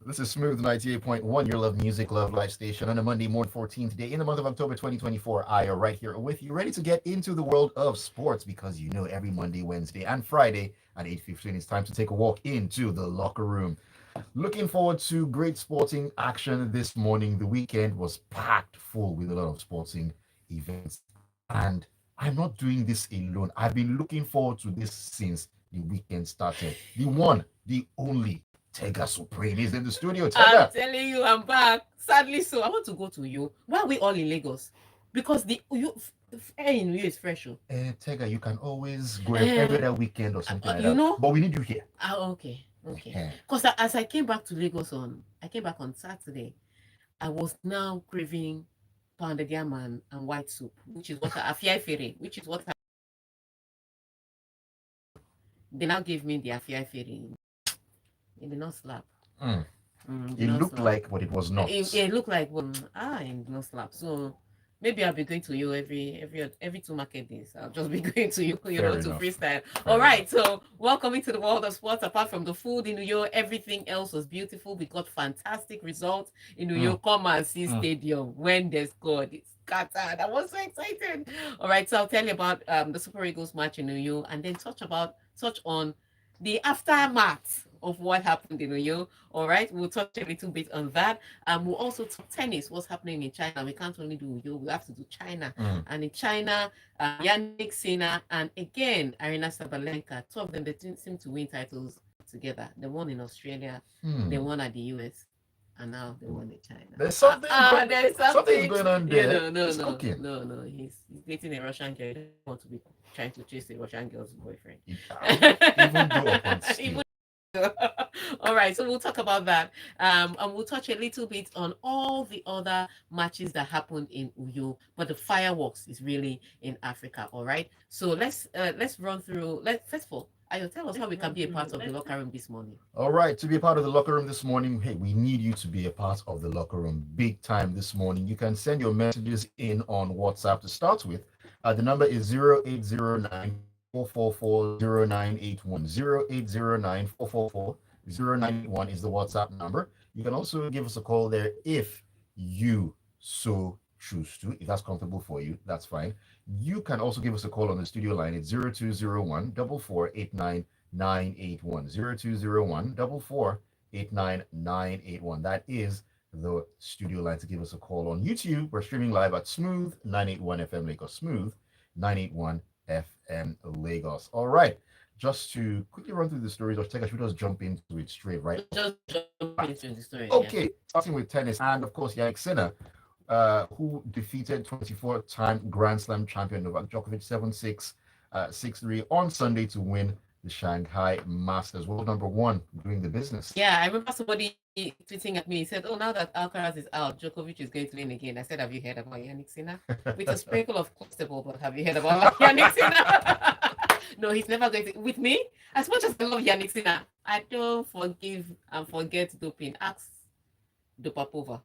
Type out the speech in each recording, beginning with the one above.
This is Smooth 98.1, your love music, love life station on a Monday morning, 14th day in the month of October 2024. I are right here with you, ready to get into the world of sports because you know every Monday, Wednesday, and Friday at 8:15 it's time to take a walk into the locker room. Looking forward to great sporting action this morning. The weekend was packed full with a lot of sporting events. And I'm not doing this alone. I've been looking forward to this since the weekend started. The one, the only Tega Supreme is in the studio. I'm Tega. telling you, I'm back. Sadly, so I want to go to you. Why are we all in Lagos? Because the air in you is fresh. Oh. Tega, you can always go every Eh, other weekend or something like you that. know? But we need you here. Okay, okay. Eh, Because as I came back to Lagos I came back on Saturday. I was now craving pounded yam and white soup, which is what afia fere, which is what they now gave me the afia fere. It did not slap. mm. It did It not looked slap. like, but it was not. It looked like it did not slap. So maybe I'll be going to you every two market days. I'll just be going to you, Fair to enough. freestyle. All Fair enough. right. So welcome into the world of sports. Apart from the food in New York, everything else was beautiful. We got fantastic results in New Mm, York. Come and see mm. stadium when they scored. It's scattered. I was so excited. All right. So I'll tell you about the Super Eagles match in New York, and then touch on the aftermath of what happened in New York. All right, we'll touch a little bit on that. We'll also talk tennis, what's happening in China. We can't only do Yo, we have to do China. Mm. And in China, Yannick Sinner and again Arina Sabalenka. Two of them they seem to win titles together. They won in Australia, they Hmm. won at the US, and now they won in China. There's something going. There's Something's something. going on there. No, It's cooking. no. He's dating a Russian girl. He doesn't want to be trying to chase a Russian girl's boyfriend. Even though upon Even still. all right, so we'll talk about that. And we'll touch a little bit on all the other matches that happened in Uyo, but the fireworks is really in Africa. All right. So let's run through. First of all, Ayo, tell us how we can be a part of the locker room this morning. All right, to be a part of the locker room this morning, hey, we need you to be a part of the locker room big time this morning. You can send your messages in on WhatsApp to start with. The number is 0809 444 is the WhatsApp number. You can also give us a call there if you so choose to. If that's comfortable for you, that's fine. You can also give us a call on the studio line. It's 0201 4489981. 0201 4489981. That is the studio line to give us a call on YouTube. We're streaming live at Smooth 981 FM Lagos. Smooth 981 FM Lagos. All right. Just to quickly run through the stories, or take us, we just jump into it straight, right? Just jump into the story. Okay, starting with tennis, and of course, Yannick Sinner, who defeated 24-time Grand Slam champion Novak Djokovic 7-6, 6-3 on Sunday to win the Shanghai Masters. World number one doing the business. Yeah, I remember somebody tweeting at me. He said, "Oh, now that Alcaraz is out, Djokovic is going to win again." I said, "Have you heard about Yannick Sinner?" With a sprinkle of constable, but have you heard about Yannick Sinner? No, he's never going to. With me, as much as I love Yannick Sinner, I don't forgive and forget doping. Ask Dopapova.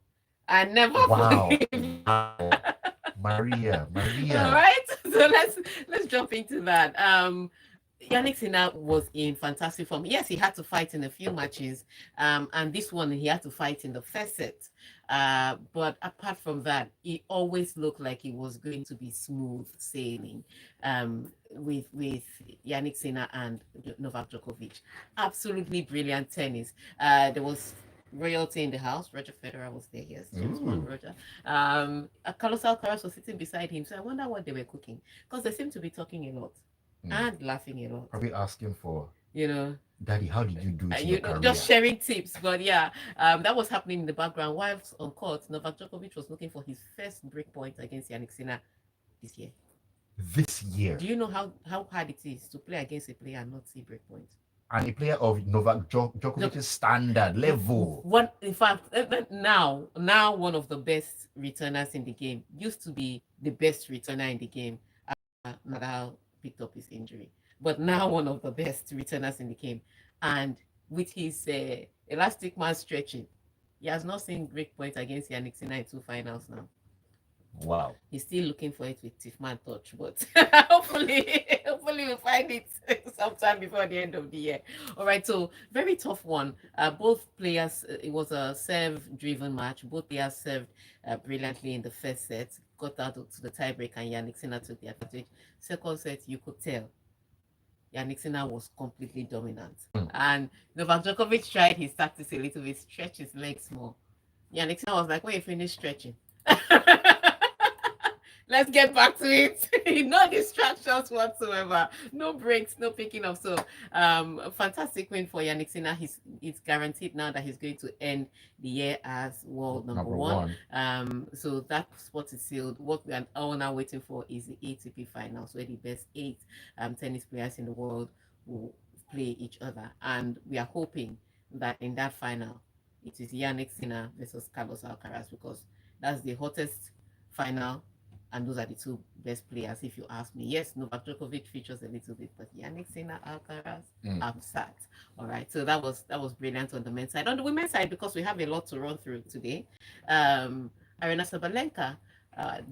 I never Wow. forgive. Wow. Maria, All Maria. right, so let's jump into that. Yannick Sinner was in fantastic form. Yes, he had to fight in a few matches, and this one he had to fight in the first set. But apart from that, he always looked like he was going to be smooth sailing with Yannick Sinner and Novak Djokovic. Absolutely brilliant tennis. There was royalty in the house. Roger Federer was there. Yes, James Bond, Ooh. Roger. Carlos Alcaraz was sitting beside him. So I wonder what they were cooking because they seem to be talking a lot and laughing a lot. Probably asking for, You know, Daddy, how did you do it in your career? just sharing tips. But yeah, that was happening in the background. Whilst on court, Novak Djokovic was looking for his first break point against Yannick Sinner this year. This year. Do you know how hard it is to play against a player and not see break point? And a player of Novak Djokovic's standard level. One, in fact, now one of the best returners in the game used to be the best returner in the game. Nadal picked up his injury, but now one of the best returners in the game, and with his elastic man stretching, he has not seen break point against Yannick Sinner in two finals now. Wow. He's still looking for it with Tiffman touch, but hopefully we'll find it sometime before the end of the year. All right, so very tough one. Both players, it was a serve-driven match. Both players served brilliantly in the first set, got out to the tiebreak, and Yannick Sinner took the advantage. Second set, you could tell Yannick Sinner was completely dominant. Mm. And Novak Djokovic tried his tactics a little bit, stretch his legs more. Yannick Sinner was like, when you finish stretching, let's get back to it. No distractions whatsoever. No breaks, no picking up. So a fantastic win for Yannick Sinner. It's guaranteed now that he's going to end the year as world number Number one. one. So that spot is sealed. What we are all now waiting for is the ATP finals, where the best eight tennis players in the world will play each other. And we are hoping that in that final, it is Yannick Sinner versus Carlos Alcaraz, because that's the hottest final, and those are the two best players, if you ask me. Yes, Novak Djokovic features a little bit, but Yannick Sinner, Alcaraz, I'm sad. All right, so that was brilliant on the men's side. On the women's side, because we have a lot to run through today, Arena Sabalenka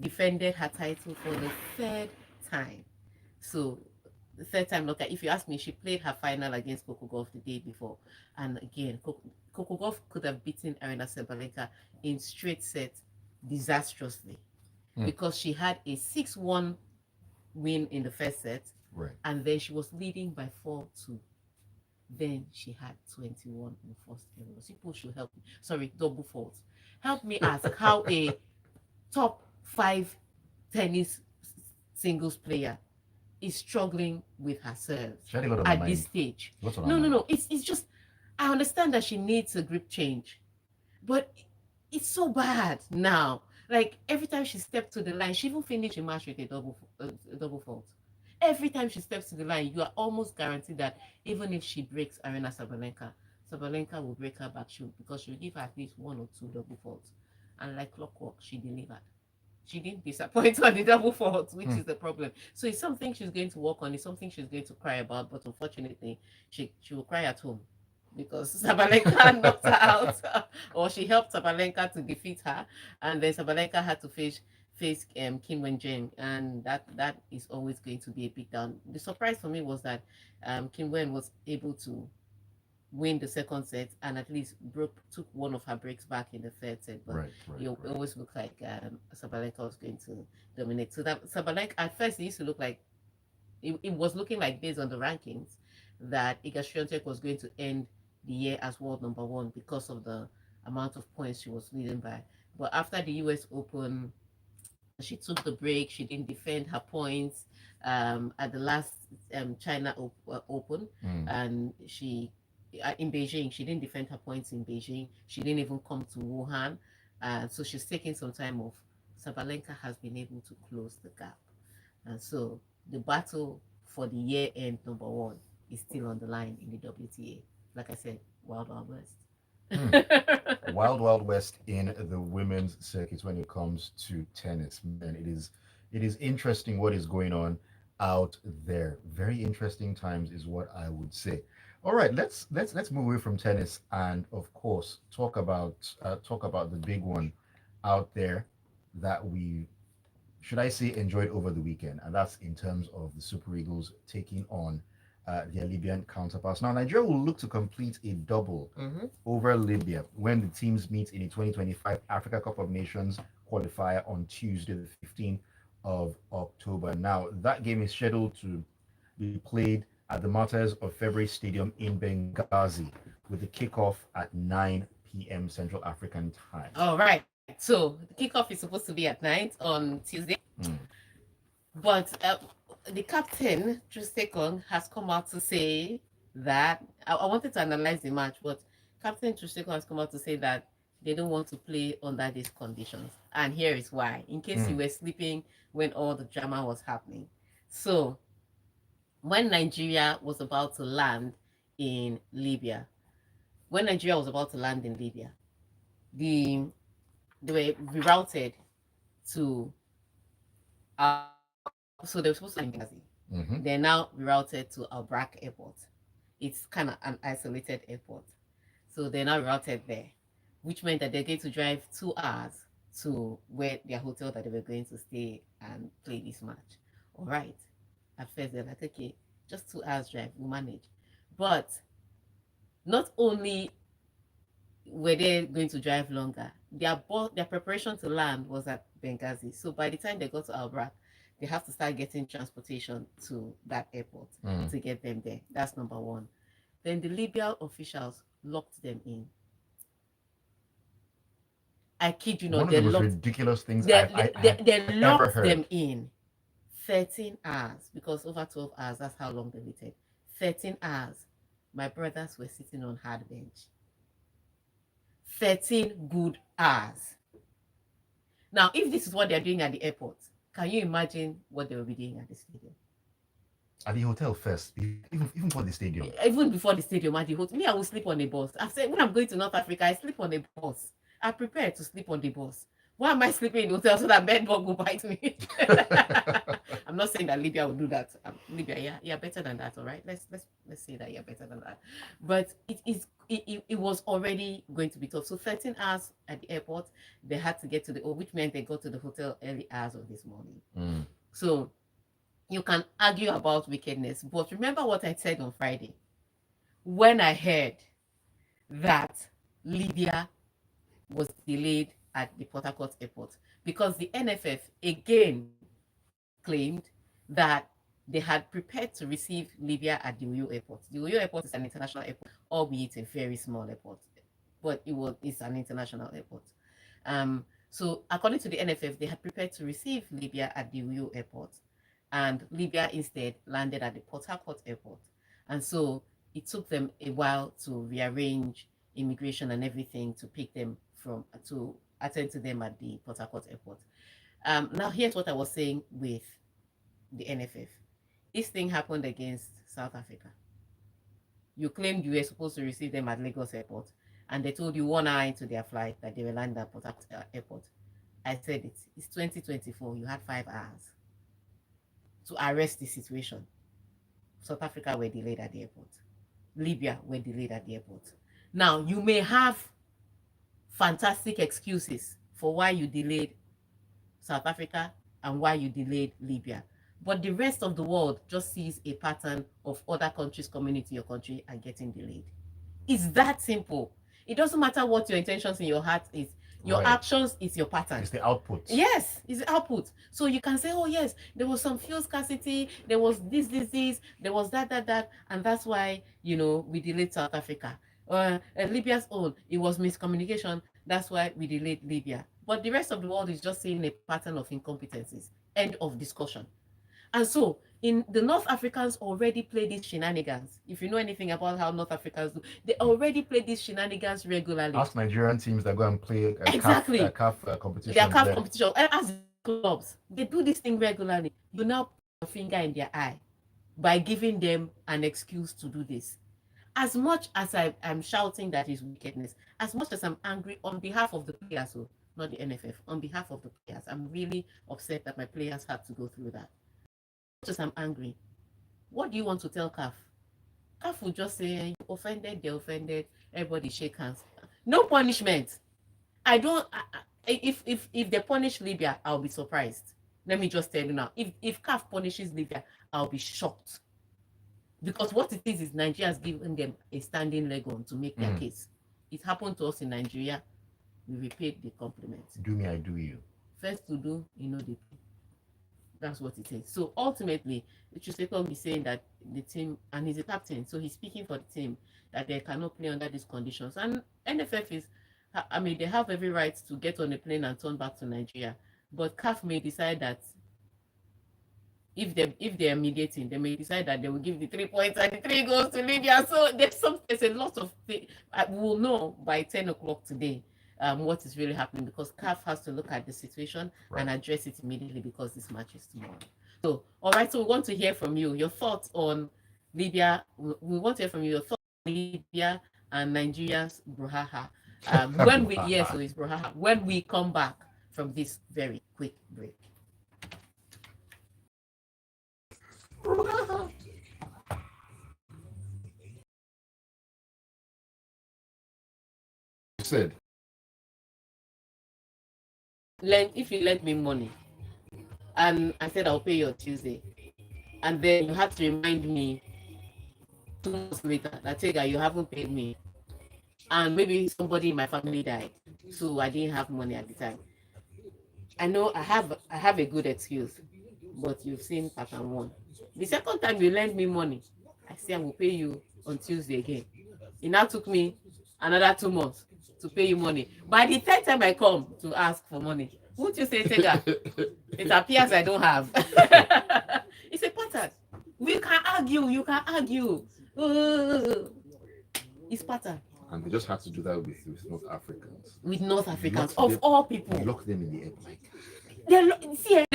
defended her title for the third time. So the third time, look, if you ask me, she played her final against Coco Golf the day before, and again, Coco Golf could have beaten Arena Sabalenka in straight sets disastrously, because she had a 6-1 win in the first set, Right. and then she was leading by 4-2. Then she had 21 in first errors. People should help me. Sorry, double fault. Help me ask how a top five tennis singles player is struggling with her serves She had a lot on her at this mind. stage. Lots on her No, no, mind. no. It's just, I understand that she needs a grip change, but it's so bad now. Like every time she stepped to the line, she even finished a match with a double fault. Every time she steps to the line, you are almost guaranteed that even if she breaks Arena Sabalenka, Sabalenka will break her back shoe, because she'll give her at least one or two double faults. And like clockwork, she delivered. She didn't disappoint on the double fault, which is the problem. So it's something she's going to work on. It's something she's going to cry about. But unfortunately, she will cry at home, because Sabalenka knocked her out, or she helped Sabalenka to defeat her, and then Sabalenka had to face Kim Wen Jeng, and that is always going to be a big down. The surprise for me was that Kim Wen was able to win the second set, and at least took one of her breaks back in the third set. But Right. Right. it Right. always looked like Sabalenka was going to dominate. So that Sabalenka, at first, it used to look like it was looking like, based on the rankings, that Iga Swiatek was going to end the year as world number one because of the amount of points she was leading by. But after the US Open, she took the break. She didn't defend her points at the last Open, Mm. and she in Beijing, she didn't defend her points in Beijing. She didn't even come to Wuhan, so she's taking some time off. Sabalenka has been able to close the gap, and so the battle for the year end number one is still on the line in the WTA. Like I said, Wild Wild West. Wild Wild West in the women's circuit when it comes to tennis. Man, it is interesting what is going on out there. Very interesting times is what I would say. All right, let's move away from tennis and of course talk about the big one out there that we should I say enjoyed over the weekend, and that's in terms of the Super Eagles taking on their Libyan counterparts. Now, Nigeria will look to complete a double Mm-hmm. over Libya when the teams meet in the 2025 Africa Cup of Nations qualifier on Tuesday, the 15th of October. Now, that game is scheduled to be played at the Martyrs of February Stadium in Benghazi with the kickoff at 9 p.m. Central African time. All right. So the kickoff is supposed to be at night on Tuesday, Mm. but the captain, Trustekong, has come out to say that I wanted to analyze the match, but Captain Trustekong has come out to say that they don't want to play under these conditions, and here is why. In case you Mm. were sleeping when all the drama was happening, so when Nigeria was about to land in Libya, when Nigeria was about to land in Libya, the they were rerouted to so they were supposed to land in Benghazi. Mm-hmm. They're now rerouted to Al Brak Airport. It's kind of an isolated airport. So they're now routed there, which meant that they're going to drive 2 hours to where their hotel that they were going to stay and play this match. All right. At first, they're like, okay, just 2 hours drive, we'll manage. But not only were they going to drive longer, their preparation to land was at Benghazi. So by the time they got to Albrak, they have to start getting transportation to that airport to get them there. That's number one. Then the Libya officials locked them in. I kid you One not, of the most ridiculous things they had ever locked them heard. in 13 hours because over 12 hours, that's how long they waited. 13 hours. My brothers were sitting on hard bench. 13 good hours. Now, if this is what they're doing at the airport, can you imagine what they will be doing at the stadium? At the hotel first, even for the stadium. Even before the stadium, at the hotel, me, I will sleep on a bus. I've said when I'm going to North Africa, I sleep on a bus. I prepare to sleep on the bus. Why am I sleeping in the hotel so that bed bug will bite me? I'm not saying that Libya will do that. Libya, yeah, you're better than that, all right? Let's say that you're better than that. But it was already going to be tough. So 13 hours at the airport, they had to get to the which meant they got to the hotel early hours of this morning. So you can argue about wickedness, but remember what I said on Friday when I heard that Libya was delayed at the Port Harcourt airport because the NFF again claimed that they had prepared to receive Libya at the Uyo airport. The Uyo airport is an international airport, albeit a very small airport, but it's an international airport. So according to the NFF, they had prepared to receive Libya at the Uyo airport, and Libya instead landed at the Port Harcourt airport. And so it took them a while to rearrange immigration and everything to pick them to attend to them at the Port Harcourt airport. Now, here's what I was saying with the NFF. This thing happened against South Africa. You claimed you were supposed to receive them at Lagos airport, and they told you 1 hour into their flight that they were landing at Port Harcourt airport. I said it. It's 2024. You had 5 hours to arrest the situation. South Africa were delayed at the airport. Libya were delayed at the airport. Now, you may have fantastic excuses for why you delayed South Africa and why you delayed Libya. But the rest of the world just sees a pattern of other countries coming into your country and getting delayed. It's that simple. It doesn't matter what your intentions in your heart is. Your actions is your pattern. It's the output. Yes, it's the output. So you can say, oh yes, there was some fuel scarcity, there was this, there was that, and that's why, we delayed South Africa. Libya's own, it was miscommunication. That's why we delayed Libya. But the rest of the world is just seeing a pattern of incompetencies. End of discussion. And so, in the North Africans already play these shenanigans. If you know anything about how North Africans do, they already play these shenanigans regularly. Ask Nigerian teams that go and play exactly CAF competition. Their CAF competition. As clubs, they do this thing regularly. You now put your finger in their eye by giving them an excuse to do this. As much as I'm shouting that is wickedness, as much as I'm angry on behalf of the players, so not the NFF, on behalf of the players, I'm really upset that my players had to go through that. As much as I'm angry, what do you want to tell CAF? CAF will just say, you offended, they offended, everybody shake hands. No punishment. I don't, if they punish Libya, I'll be surprised. Let me just tell you now, if CAF punishes Libya, I'll be shocked. Because what it is Nigeria has given them a standing leg on to make their case. It happened to us in Nigeria. We repaid the compliments. Do me, I do you. First to do, they pay. That's what it is. So ultimately, Chuseko is saying that the team, and he's a captain, so he's speaking for the team, that they cannot play under these conditions. And NFF is, they have every right to get on a plane and turn back to Nigeria. But CAF may decide that if they're mediating, they may decide that they will give the 3 points and the 3 goals to Libya. So there's a lot of things. We will know by 10 o'clock today what is really happening, because CAF has to look at the situation and address it immediately, because this match is tomorrow. So, all right, so we want to hear from you, your thoughts on Libya. We want to hear from you, your thoughts on Libya and Nigeria's brouhaha. It's brouhaha. When we come back from this very quick break. Said if you lent me money and I said I'll pay you on Tuesday, and then you had to remind me 2 months later that Tega, you haven't paid me, and maybe somebody in my family died, so I didn't have money at the time. I know I have a good excuse, but you've seen pattern one. The second time you lend me money, I say I will pay you on Tuesday again. It now took me another 2 months to pay you money. By the third time I come to ask for money, won't you say, Tega, it appears I don't have. It's a pattern. We can argue, you can argue. Uh, it's pattern. And they just had to do that with North Africans. With North Africans, Locked of them, all people. lock them in the air. Like, They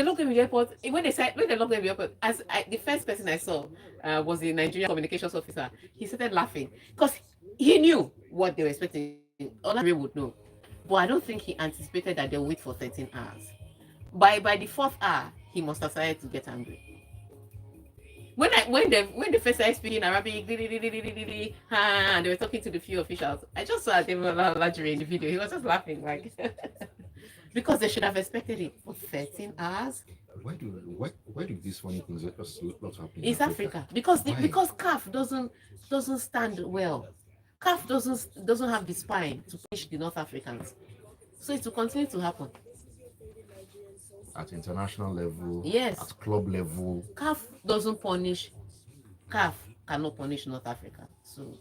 locked them in the airport. When they locked them in the airport, the first person I saw was the Nigerian communications officer. He started laughing because he knew what they were expecting. Ola would know, but I don't think he anticipated that they'll wait for 13 hours. By the fourth hour, he must have started to get angry. When the first started speaking Arabic, and they were talking to the few officials, I just saw David Lajere in the video. He was just laughing like because they should have expected it for 13 hours. Why do these funny things just not happen? It's Africa because CAF doesn't stand well. CAF doesn't have the spine to push the North Africans, so it will continue to happen. At international level, Yes, at club level. CAF doesn't punish. CAF cannot punish North Africa. So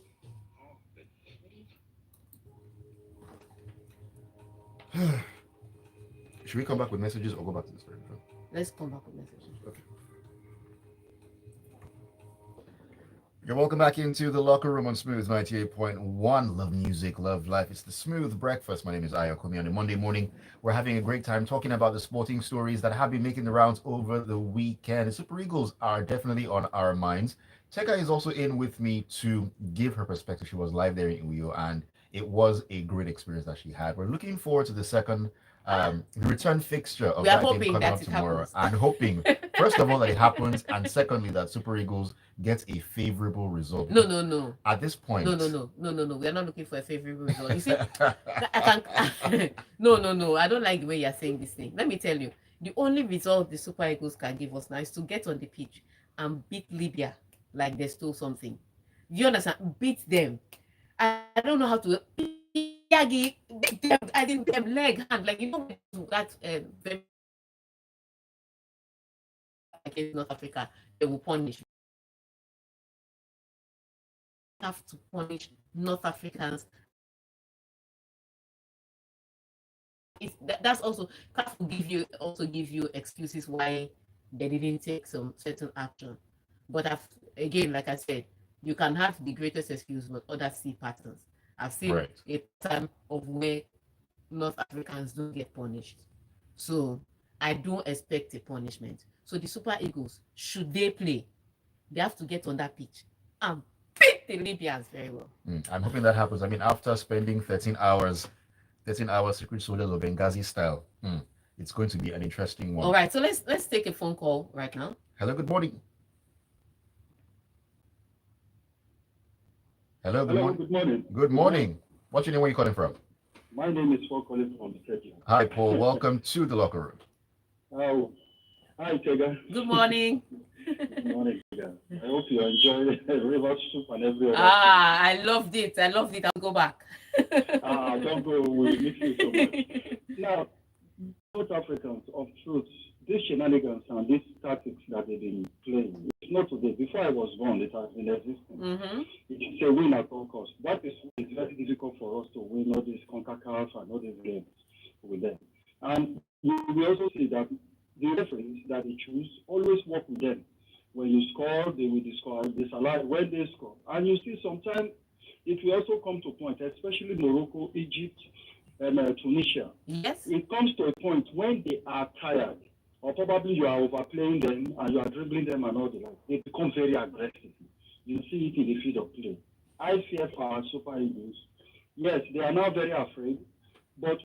Should we come back with messages or go back to the story? let's come back with messages. Okay. You're welcome back into the locker room on Smooth 98.1. Love music, love life. It's the Smooth Breakfast. My name is Ayokunmi. On a Monday morning, we're having a great time talking about the sporting stories that have been making the rounds over the weekend. The Super Eagles are definitely on our minds. Tega is also in with me to give her perspective. She was live there in Uyo, and it was a great experience that she had. We're looking forward to the return fixture of We are that game hoping coming that up it tomorrow, happens. and hoping first of all that it happens, and secondly that Super Eagles gets a favorable result. No. At this point, No. We are not looking for a favorable result. You see, I can. No. I don't like the way you are saying this thing. Let me tell you, the only result the Super Eagles can give us now is to get on the pitch and beat Libya like they stole something. You understand? Beat them. I don't know how to. Yagi, I think them leg hand like that very against North Africa they will punish. Have to punish North Africans. That's also CAF will give you excuses why they didn't take some certain action. But again, like I said, you can have the greatest excuse, but others see patterns. I've seen right. a pattern of where North Africans don't get punished. So I don't expect a punishment. So the Super Eagles, should they play, they have to get on that pitch and beat the Libyans very well. I'm hoping that happens. I mean, after spending 13 hours secret soldiers of Benghazi style, it's going to be an interesting one. All right, so let's take a phone call right now. Hello, good morning. Hello, Good morning. Good morning. What's your name? Where are you calling from? My name is Paul calling from Tega. Hi, Paul. Welcome to the locker room. Oh, hi, Tega. Good morning. Good morning, Tega. I hope you enjoy river soup and every other I loved it. I'll go back. Don't go. We miss you so much. Now, South Africans, of truth, these shenanigans and these tactics that they've been playing, it's not today. Before I was born, it has been existing. Mm-hmm. It's a win at all costs. That is it's very difficult for us to win all these CONCACAF and all these games with them. And we also see that the referees that they choose always work with them. When you score, they will disallow when they score. And you see sometimes it will also come to a point, especially Morocco, Egypt, and Tunisia. Yes. It comes to a point when they are tired, or probably you are overplaying them and you are dribbling them and all the like. They become very aggressive. You see it in the field of play. I fear for our Super Eagles. Yes, they are now very afraid, but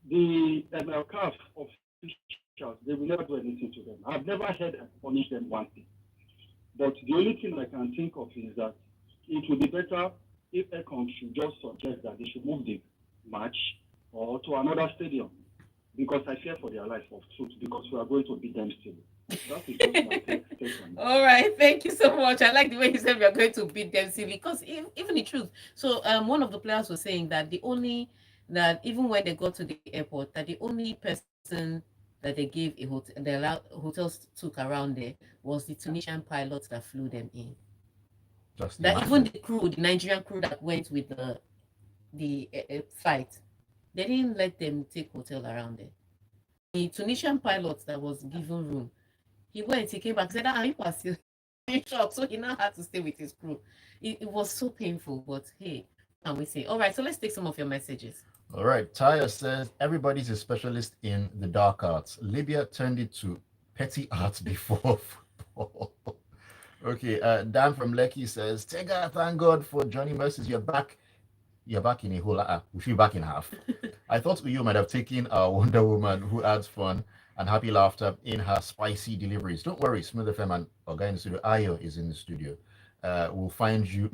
the CAF officials, they will never do anything to them. I've never heard them punish them one thing. But the only thing I can think of is that it would be better if ECON should just suggest that they should move the match or to another stadium. because I fear for their life of truth because we are going to beat them still. That is just my take on it. All right, thank you so much. I like the way you said we are going to beat them silly because even the truth. So one of the players was saying that that even when they got to the airport, that the only person that they gave a hotel, they allowed hotels took around there was the Tunisian pilots that flew them in. Just That even imagine. the crew, the Nigerian crew that went with the flight, they didn't let them take hotel around there. The Tunisian pilot that was given room, he went, he came back, said, "Ah, you are still in shock." So he now had to stay with his crew. It was so painful, but hey, what can we say? All right, so let's take some of your messages. All right. Taya says everybody's a specialist in the dark arts. Libya turned it to petty arts before football. Okay. Dan from Lekki says, Tega, thank God for Johnny Mercies. You're back. You're back in a whole. We feel back in half. I thought you might have taken our Wonder Woman who adds fun and happy laughter in her spicy deliveries. Don't worry, Smooth FM and our guy in the studio, Ayo, is in the studio. We'll find you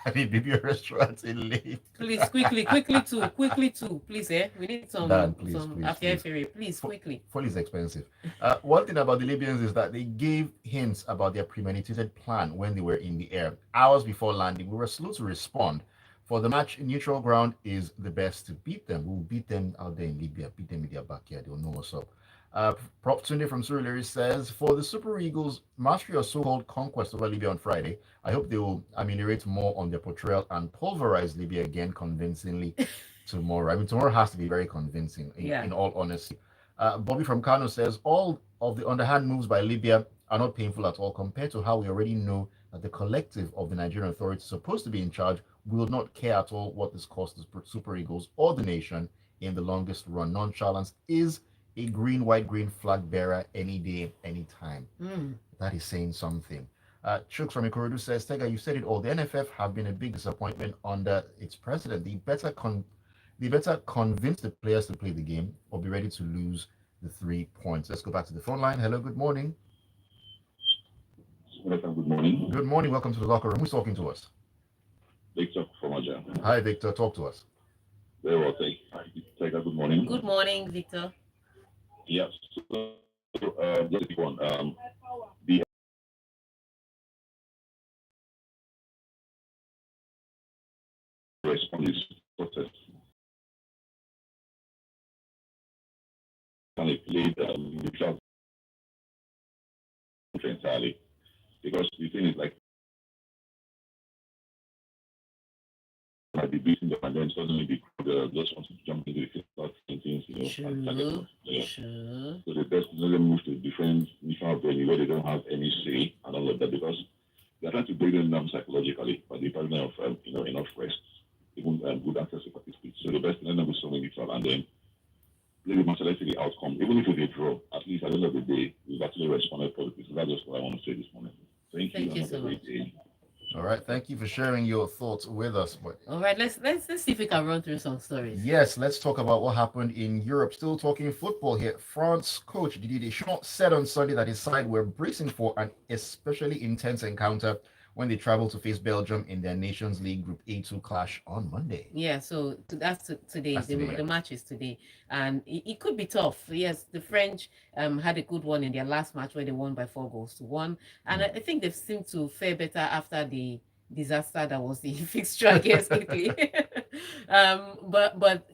at a Libya restaurant in Lake. Please, quickly too. Please, we need Dan, please, some please, after please. ferry. Please, quickly. Full is expensive. One thing about the Libyans is that they gave hints about their premeditated plan when they were in the air. Hours before landing, we were slow to respond. For the match, neutral ground is the best to beat them. We'll beat them out there in Libya, beat them in their backyard. They'll know what's up. Prop Tunde from Surulere says, for the Super Eagles' mastery or so-called conquest over Libya on Friday, I hope they will ameliorate more on their portrayal and pulverize Libya again convincingly tomorrow. I mean, tomorrow has to be very convincing, Yeah. in all honesty. Bobby from Kano says, all of the underhand moves by Libya are not painful at all compared to how we already know that the collective of the Nigerian authorities supposed to be in charge will not care at all what this costs the Super Eagles or the nation in the longest run. Nonchalance is a green, white, green flag bearer any day, any time. That is saying something. Chooks from Ikorodu says, Tega, you said it all. The NFF have been a big disappointment under its president. They better convince the players to play the game or be ready to lose the 3 points. Let's go back to the phone line. Hello, good morning. Good morning. Good morning. Welcome to the locker room. Who's talking to us? Victor from Aja. Hi, Victor. Talk to us. Very well, thank you. Good morning. Good morning, Victor. Yes. So, just a quick one. The response is process. Can they play neutral entirely? Because the thing is like might be beating them and then suddenly the just want to jump into the field start things, and target. Sure. So the best is let them move to different neutral venue where they don't have any say and all of that because they're trying to break them down psychologically by the partner of enough rest, even good access to participate. So the best is let them go somewhere neutral and then play the match and let's see the outcome. Even if it's a draw, at least at the end of the day, we've actually responded positively. So that's just what I want to say this morning. Thank you. Thank you so much. All right, thank you for sharing your thoughts with us. All right, let's see if we can run through some stories. Yes, let's talk about what happened in Europe. Still talking football here. France coach Didier Deschamps said on Sunday that his side were bracing for an especially intense encounter when they travel to face Belgium in their Nations League Group A2 clash on Monday. Yeah, so that's today. That's today, The match is today, and it could be tough. Yes, the French had a good one in their last match where they won by 4-1, and I think they've seemed to fare better after the disaster that was the fixture against Italy. But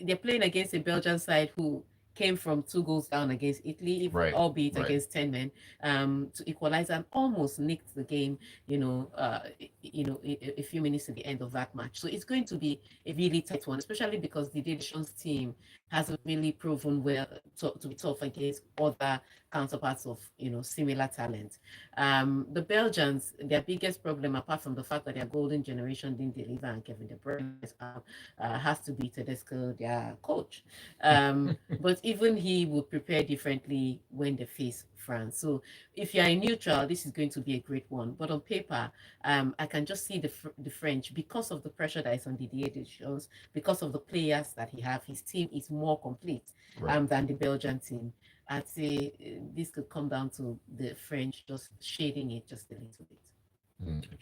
they're playing against a Belgian side who came from 2 goals down against Italy, Right, albeit right. against 10 men, to equalize and almost nicked the game, a few minutes to the end of that match. So it's going to be a really tight one, especially because the Deschamps team hasn't really proven well to be tough against other counterparts of similar talent. The Belgians, their biggest problem, apart from the fact that their golden generation didn't deliver and Kevin De Bruyne is out, has to be Tedesco, their coach. But even he would prepare differently when they face France. So if you're a neutral, this is going to be a great one. But on paper, I can just see the French, because of the pressure that is on Didier Deschamps, because of the players that he have, his team is more complete Right. than the Belgian team. I'd say this could come down to the French just shading it just a little bit.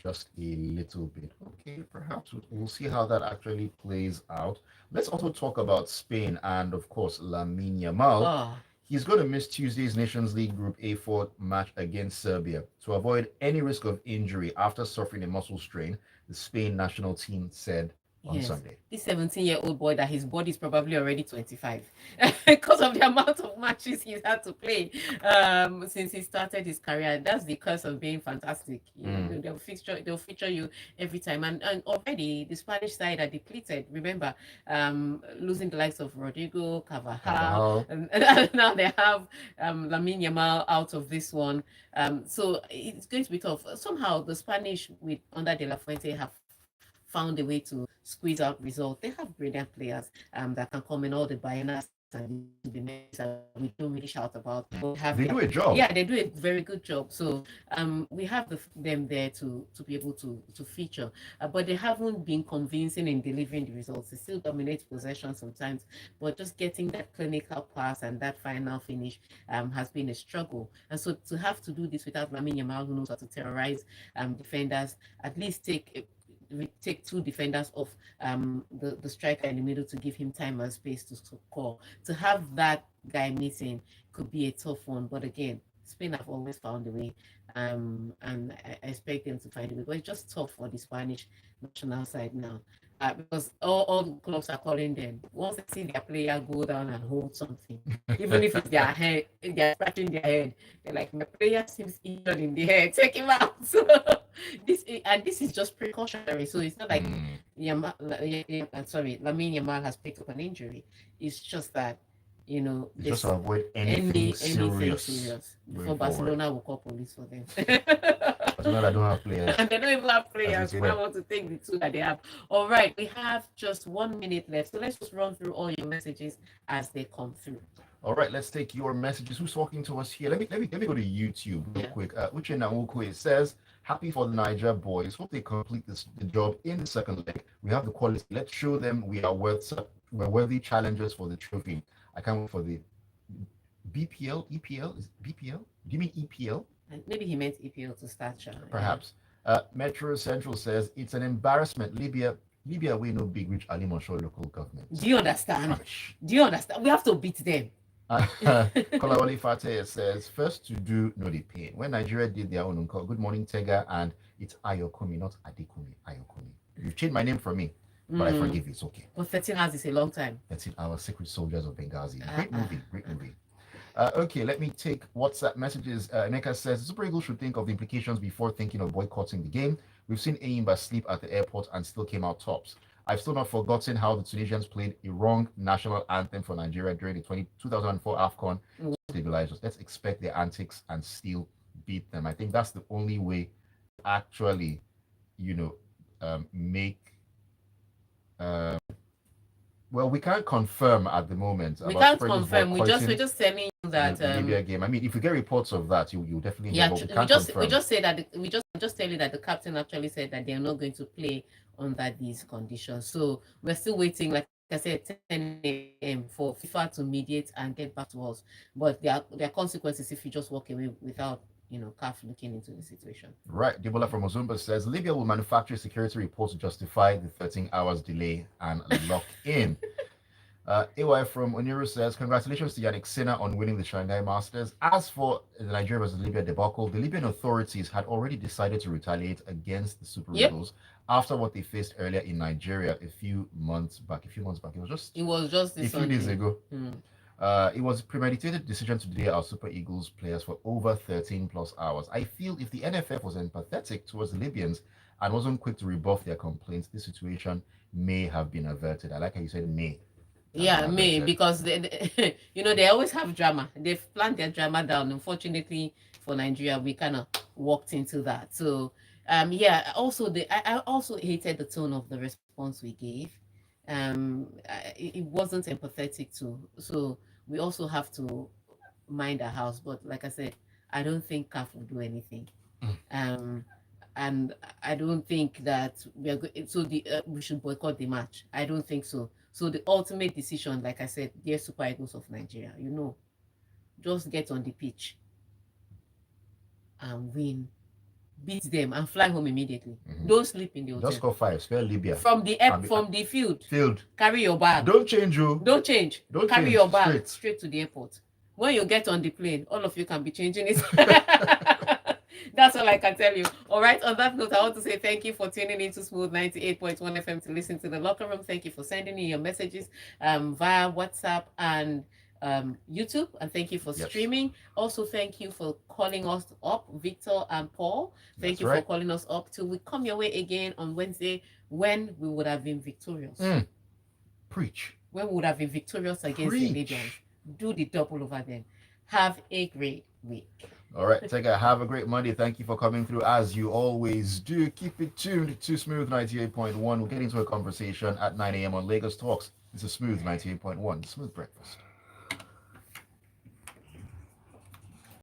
Just a little bit. Okay, perhaps we'll see how that actually plays out. Let's also talk about Spain and, of course, Lamine Yamal. Oh, He's going to miss Tuesday's Nations League Group A4 match against Serbia to avoid any risk of injury after suffering a muscle strain, the Spain national team said on yes. Sunday. This 17-year-old boy that his body is probably already 25 because of the amount of matches he's had to play since he started his career. That's the curse of being fantastic. Mm. They'll feature you every time. And already the Spanish side are depleted. Remember, losing the likes of Rodrigo, Carvajal, Carvajal. and now they have Lamine Yamal out of this one. So it's going to be tough. Somehow the Spanish with under De La Fuente have found a way to squeeze out results. They have brilliant players that can come in all the Bayanas and the Messi that we don't really shout about. But we have They do a yeah, job. they do a very good job. So we have them there to be able to feature, but they haven't been convincing in delivering the results. They still dominate possession sometimes, but just getting that clinical pass and that final finish has been a struggle. And so to have to do this without Lamine Yamal, who knows how to terrorize defenders, at least take two defenders off the striker in the middle to give him time and space to score. To have that guy missing could be a tough one. But again, Spain have always found a way, and I expect them to find a way. But it's just tough for the Spanish national side now. Because all the clubs are calling them. Once they see their player go down and hold something, even if it's their head, if they're scratching their head, they're like, my player seems injured in the head, take him out. So this is just precautionary. So it's not like Mm. Lamine Yamal has picked up an injury. It's just that It's just this to avoid anything anything serious serious before going forward. Barcelona will call police for them. But you know, I don't have players And they don't even have as players. it You don't were. want to take the two that they have. All right, we have just 1 minute left. So let's just run through all your messages as they come through. All right, let's take your messages. Who's talking to us here? Let me go to YouTube real Yeah. quick. Uche Namukwe says, "Happy for the Niger boys. Hope they complete the job in the second leg. We have the quality. Let's show them we're worthy challengers for the trophy. I can't wait for the BPL. EPL is BPL. Do you mean EPL? And maybe he meant EPL to start, Sean. Yeah. Perhaps." Metro Central says, "It's an embarrassment. Libya, we no big rich Ali Moshow local government. Do you understand? Gosh." Do you understand? We have to beat them. Kolawole Fateh says, "First to do, no the pain. When Nigeria did their own uncle, good morning, Tega, and it's Ayokunmi, not Adikumi. Ayokunmi. You've changed my name for me, but I forgive you. It's okay. But 13 hours is a long time. That's it. Our Secret Soldiers of Benghazi. Great Uh-uh. movie. Great movie. Okay, let me take WhatsApp messages. Emeka says, Super Eagles should think of the implications before thinking of boycotting the game. We've seen Aimba sleep at the airport and still came out tops. I've still not forgotten how the Tunisians played a wrong national anthem for Nigeria during the 2004 AFCON. Stabilize us. Let's expect their antics and still beat them. I think that's the only way to actually, you know, make um, well, we can't confirm at the moment We about can't Super Eagles confirm. We're boycotting just telling you that the Libya game. I mean, if we get reports of that, you definitely hear, yeah, but we we can't just confirm. say that we just tell you that the captain actually said that they're not going to play under these conditions. So we're still waiting, like I said, 10 a.m. for FIFA to mediate and get back to us. But there are consequences if you just walk away without CAF looking into the situation. Right. Debola from Ozumba says Libya will manufacture a security report to justify the 13 hours delay and lock in. AY from Oniru says, congratulations to Yannick Sinner on winning the Shanghai Masters. As for the Nigeria versus Libya debacle, the Libyan authorities had already decided to retaliate against the Super Yep. Eagles after what they faced earlier in Nigeria a few months back. It was just a this few days Sunday. ago. Hmm. It was a premeditated decision to delay our Super Eagles players for over 13 plus hours. I feel if the NFF was empathetic towards the Libyans and wasn't quick to rebuff their complaints, this situation may have been averted. I like how you said may. Yeah, me, because they always have drama. They've planned their drama down. Unfortunately for Nigeria, we kind of walked into that. So, yeah. Also, I also hated the tone of the response we gave. It wasn't empathetic too. So we also have to mind our house. But like I said, I don't think CAF will do anything. Um, and I don't think that we are so we should boycott the match. I don't think so. So the ultimate decision, like I said, dear Super Eagles of Nigeria, just get on the pitch and win beat them and fly home immediately. Mhm. Don't sleep in the hotel. Just score 5. Spell Libya. From the field, Field. carry your bag. Don't change, you. Don't change. Don't Carry change. your bag straight to the airport. When you get on the plane, all of you can be changing it. That's all I can tell you. All right. On that note, I want to say thank you for tuning into Smooth 98.1 FM to listen to the locker room. Thank you for sending in your messages via WhatsApp and YouTube, and thank you for streaming. Also, thank you for calling us up, Victor and Paul. Thank you for calling us up till we come your way again on Wednesday when we would have been victorious. Preach. When we would have been victorious against the Libyans. Do the double over them. Have a great week. All right, Tega, have a great Monday. Thank you for coming through as you always do. Keep it tuned to Smooth 98.1. We'll get into a conversation at 9 a.m. on Lagos Talks. This is Smooth 98.1, Smooth Breakfast.